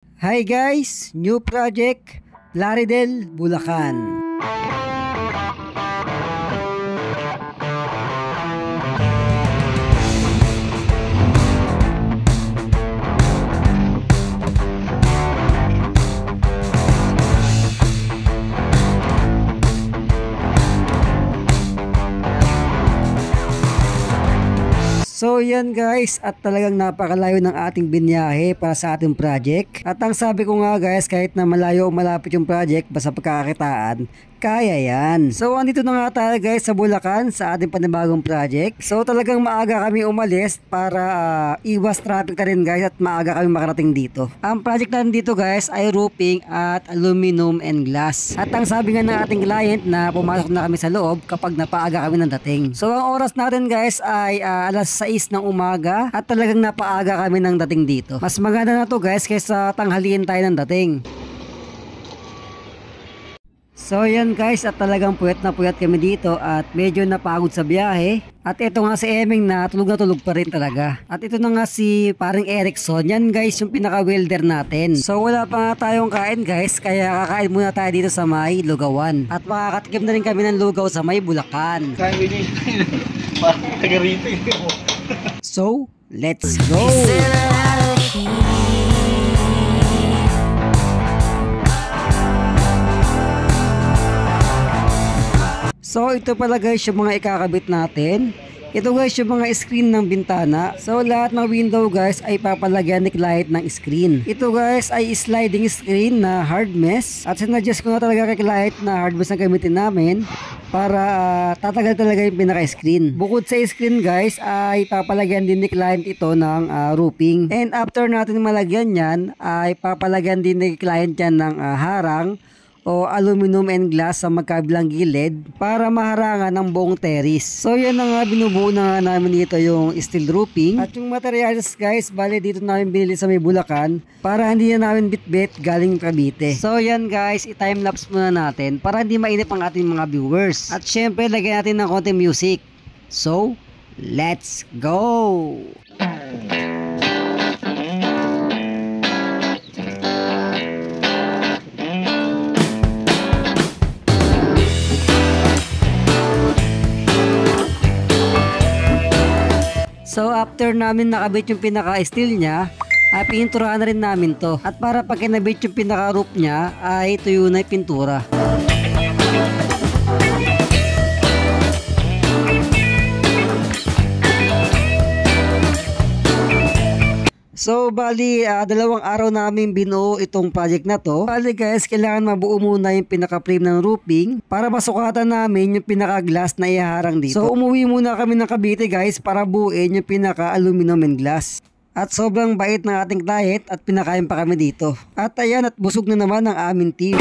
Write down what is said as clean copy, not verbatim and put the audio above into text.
Hi guys! New project, Plaridel, Bulacan. So yan guys, at talagang napakalayo ng ating binyahe para sa ating project. At ang sabi ko nga guys, kahit na malayo o malapit yung project, basta pagkakakitaan, kaya yan. So andito na nga tayo guys sa Bulacan sa ating panibagong project. So talagang maaga kami umalis para iwas traffic na rin guys at maaga kami makarating dito. Ang project natin dito guys ay roofing at aluminum and glass. At ang sabi nga ng ating client na pumasok na kami sa loob kapag napaaga kami ng dating. So ang oras natin guys ay alas 6 ng umaga at talagang napaaga kami ng dating dito. Mas maganda na to guys kaysa tanghaliin tayo ng dating. So yan guys, at talagang puyat na puyat kami dito at medyo napagod sa biyahe. At ito nga si Eming na tulog pa rin talaga. At ito na nga si paring Erickson, yan guys yung pinaka-welder natin. So wala pa nga tayong kain guys, kaya kakain muna tayo dito sa may Lugawan. At makakatikim na rin kami ng lugaw sa may Bulacan. So, let's go! So ito pala guys yung mga ikakabit natin. Ito guys yung mga screen ng bintana. So lahat ng window guys ay papalagyan ni client ng screen. Ito guys ay sliding screen na hard mesh. At sinadjust ko na talaga kay client na hard mesh ang gamitin namin para tatagal talaga yung pinaka-screen. Bukod sa screen guys ay papalagyan din ni client ito ng roofing. And after natin malagyan yan ay papalagyan din ni client yan ng harang o aluminum and glass sa magkabilang gilid para maharangan ng buong terrace. So yan na nga, binubuo na nga namin dito yung steel roofing. At yung materials guys, bali dito namin binili sa may Bulacan para hindi na namin bitbit galing Cavite. So yan guys, i-timelapse muna natin para hindi mainip ang ating mga viewers. At syempre lagyan natin ng konting music. So, let's go! So after namin nakabit yung pinaka-steel niya, ay pininturahan na rin namin to. At para pag kinabit yung pinaka-roof niya, ay tuyo na yung pintura. So bali, 2 araw namin binuo itong project na to. Bali guys, kailangan mabuo muna yung pinaka-frame ng roofing para masukatan namin yung pinaka-glass na iharang dito. So umuwi muna kami ng Cavite guys para buuin yung pinaka-aluminum and glass. At sobrang bait ng ating client at pinakain pa kami dito. At ayan, at busog na naman ang aming team.